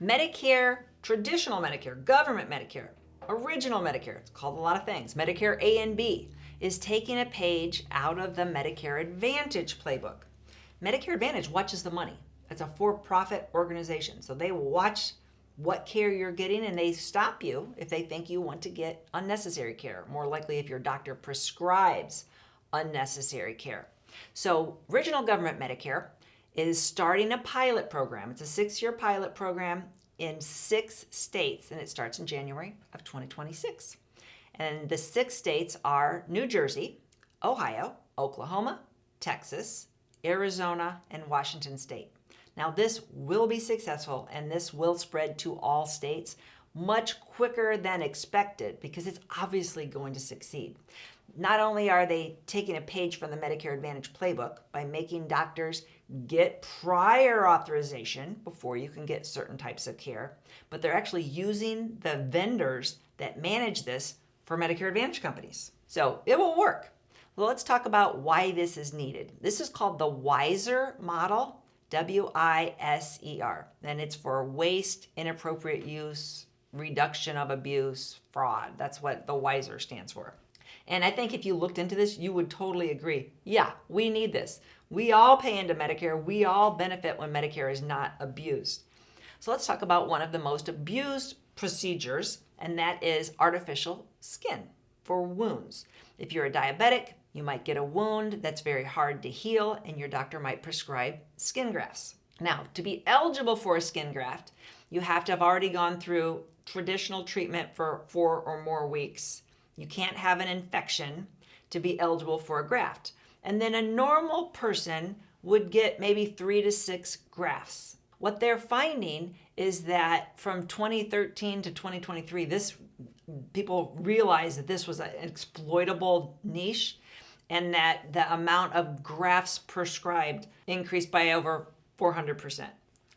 Medicare, traditional Medicare, government Medicare, original Medicare, it's called a lot of things, Medicare A and B, is taking a page out of the Medicare Advantage playbook. Medicare Advantage watches the money. It's a for-profit organization, so they watch what care you're getting and they stop you if they think you want to get unnecessary care, more likely if your doctor prescribes unnecessary care. So original government Medicare is starting a pilot program. It's a 6-year pilot program in 6 states, and it starts in January of 2026. And the 6 states are New Jersey, Ohio, Oklahoma, Texas, Arizona, and Washington State. Now this will be successful and this will spread to all states much quicker than expected because it's obviously going to succeed. Not only are they taking a page from the Medicare Advantage playbook by making doctors get prior authorization before you can get certain types of care, but they're actually using the vendors that manage this for Medicare Advantage companies. So it will work. Well, let's talk about why this is needed. This is called the WISER model, WISER, and it's for waste, inappropriate use, reduction of abuse, fraud. That's what the WISER stands for. And I think if you looked into this, you would totally agree. Yeah, we need this. We all pay into Medicare. We all benefit when Medicare is not abused. So let's talk about one of the most abused procedures, and that is artificial skin for wounds. If you're a diabetic, you might get a wound that's very hard to heal, and your doctor might prescribe skin grafts. Now, to be eligible for a skin graft, you have to have already gone through traditional treatment for 4 or more weeks. You can't have an infection to be eligible for a graft. And then a normal person would get maybe 3 to 6 grafts. What they're finding is that from 2013 to 2023, people realized that this was an exploitable niche and that the amount of grafts prescribed increased by over 400%.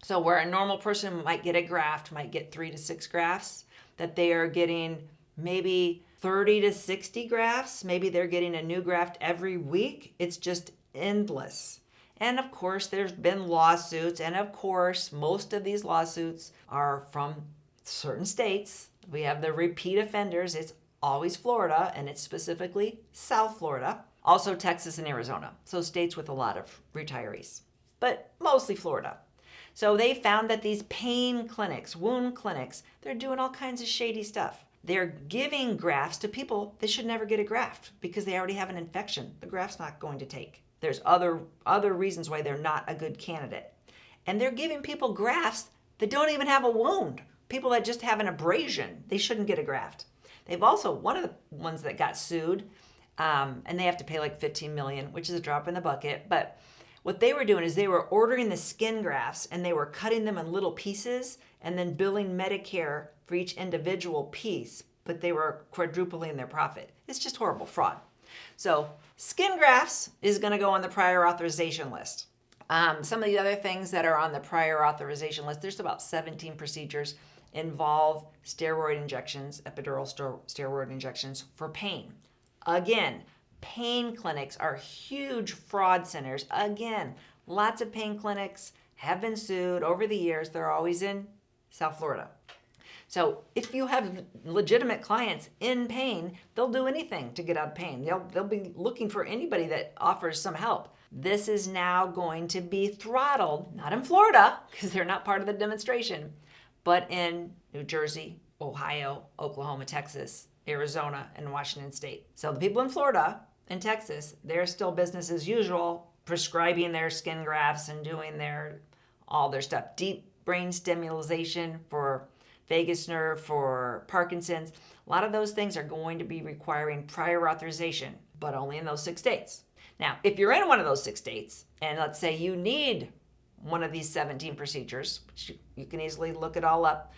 So where a normal person might get a graft, might get 3 to 6 grafts, that they are getting maybe 30 to 60 grafts. Maybe they're getting a new graft every week. It's just endless. And of course, there's been lawsuits. And of course, most of these lawsuits are from certain states. We have the repeat offenders. It's always Florida, and it's specifically South Florida. Also Texas and Arizona. So states with a lot of retirees, but mostly Florida. So they found that these pain clinics, wound clinics, they're doing all kinds of shady stuff. They're giving grafts to people that should never get a graft because they already have an infection. The graft's not going to take. There's other reasons why they're not a good candidate. And they're giving people grafts that don't even have a wound. People that just have an abrasion, they shouldn't get a graft. They've also, one of the ones that got sued, and they have to pay like $15 million, which is a drop in the bucket. But what they were doing is they were ordering the skin grafts and they were cutting them in little pieces and then billing Medicare for each individual piece, but they were quadrupling their profit. It's just horrible fraud. So skin grafts is going to go on the prior authorization list. Some of the other things that are on the prior authorization list, there's about 17 procedures involve steroid injections, epidural steroid injections for pain. Again, pain clinics are huge fraud centers. Again, lots of pain clinics have been sued over the years. They're always in South Florida. So if you have legitimate clients in pain, they'll do anything to get out of pain. They'll be looking for anybody that offers some help. This is now going to be throttled, not in Florida, because they're not part of the demonstration, but in New Jersey, Ohio, Oklahoma, Texas, Arizona, and Washington State. So the people in Florida and Texas, they're still business as usual, prescribing their skin grafts and doing all their stuff. Deep brain stimulation for vagus nerve, for Parkinson's. A lot of those things are going to be requiring prior authorization, but only in those 6 states. Now, if you're in one of those 6 states, and let's say you need one of these 17 procedures, which you can easily look it all up,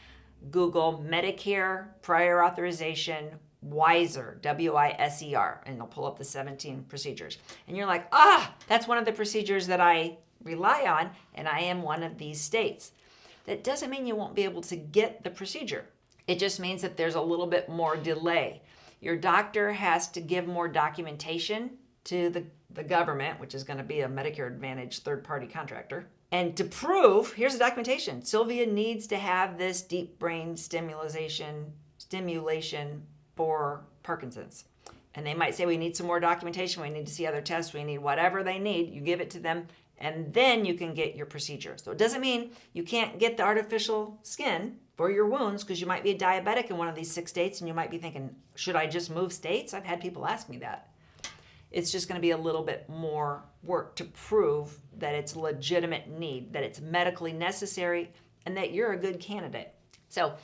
Google Medicare prior authorization WISER, W-I-S-E-R, and they'll pull up the 17 procedures. And you're like, that's one of the procedures that I rely on, and I am one of these states. That doesn't mean you won't be able to get the procedure. It just means that there's a little bit more delay. Your doctor has to give more documentation to the government, which is going to be a Medicare Advantage third-party contractor. And to prove, here's the documentation. Sylvia needs to have this deep brain stimulation for Parkinson's. And they might say, we need some more documentation. We need to see other tests. We need whatever they need. You give it to them, and then you can get your procedure. So it doesn't mean you can't get the artificial skin for your wounds, because you might be a diabetic in one of these 6 states, and you might be thinking, should I just move states? I've had people ask me that. It's just going to be a little bit more work to prove that it's a legitimate need, that it's medically necessary, and that you're a good candidate. So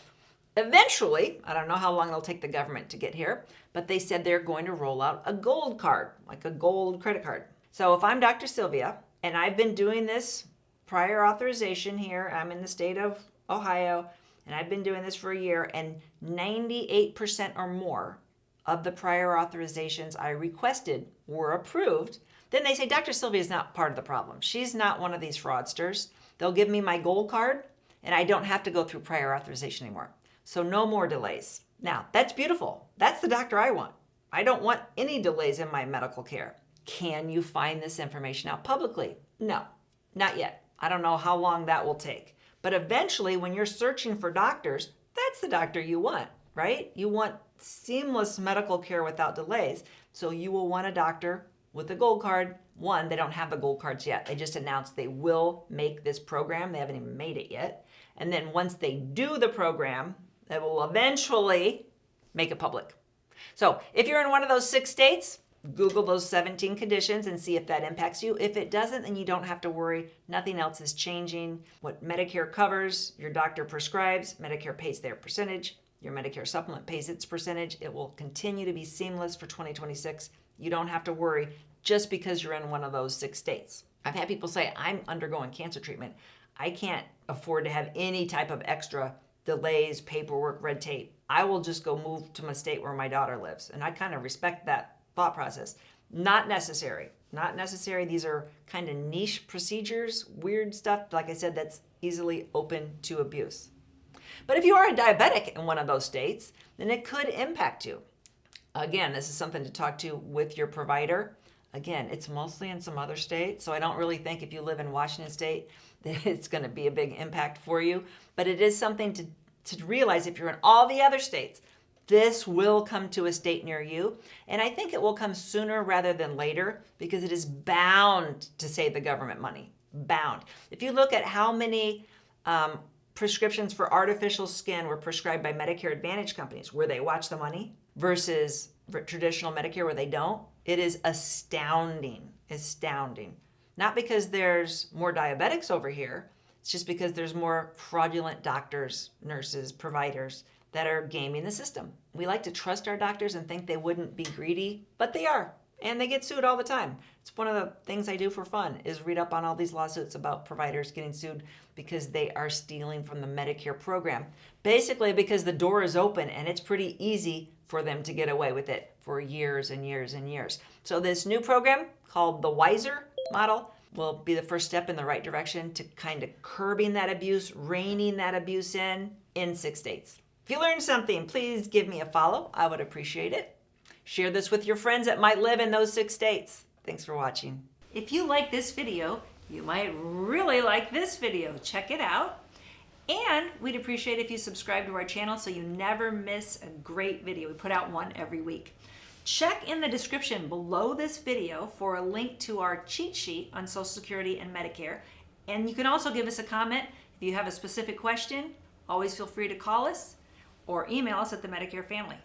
eventually, I don't know how long it'll take the government to get here, but they said they're going to roll out a gold card, like a gold credit card. So if I'm Dr. Sylvia, and I've been doing this prior authorization here, I'm in the state of Ohio, and I've been doing this for a year, and 98% or more of the prior authorizations I requested were approved, then they say, Dr. Sylvia is not part of the problem. She's not one of these fraudsters. They'll give me my gold card, and I don't have to go through prior authorization anymore. So no more delays. Now, that's beautiful. That's the doctor I want. I don't want any delays in my medical care. Can you find this information out publicly? No, not yet. I don't know how long that will take. But eventually, when you're searching for doctors, that's the doctor you want, right? You want seamless medical care without delays. So you will want a doctor with a gold card. One, they don't have the gold cards yet. They just announced they will make this program. They haven't even made it yet. And then once they do the program, they will eventually make it public. So if you're in one of those 6 states, Google those 17 conditions and see if that impacts you. If it doesn't, then you don't have to worry. Nothing else is changing. What Medicare covers, your doctor prescribes, Medicare pays their percentage. Your Medicare supplement pays its percentage. It will continue to be seamless for 2026. You don't have to worry just because you're in one of those 6 states. I've had people say, I'm undergoing cancer treatment. I can't afford to have any type of extra delays, paperwork, red tape. I will just go move to my state where my daughter lives. And I kind of respect that thought process. Not necessary. Not necessary. These are kind of niche procedures, weird stuff, like I said, that's easily open to abuse. But if you are a diabetic in one of those states, then it could impact you. Again, this is something to talk to with your provider. Again, it's mostly in some other states, so I don't really think if you live in Washington State that it's going to be a big impact for you. But it is something to realize if you're in all the other states, this will come to a state near you. And I think it will come sooner rather than later because it is bound to save the government money. Bound. If you look at how many prescriptions for artificial skin were prescribed by Medicare Advantage companies where they watch the money versus traditional Medicare where they don't, it is astounding. Astounding. Not because there's more diabetics over here, it's just because there's more fraudulent doctors, nurses, providers that are gaming the system. We like to trust our doctors and think they wouldn't be greedy, but they are, and they get sued all the time. It's one of the things I do for fun is read up on all these lawsuits about providers getting sued because they are stealing from the Medicare program. Basically because the door is open and it's pretty easy for them to get away with it for years and years and years. So this new program called the Wiser model will be the first step in the right direction to kind of curbing that abuse, reining that abuse in 6 states. If you learned something, please give me a follow. I would appreciate it. Share this with your friends that might live in those 6 states. Thanks for watching. If you like this video, you might really like this video. Check it out. And we'd appreciate if you subscribe to our channel so you never miss a great video. We put out one every week. Check in the description below this video for a link to our cheat sheet on Social Security and Medicare. And you can also give us a comment if you have a specific question. Always feel free to call us or email us at the Medicare family.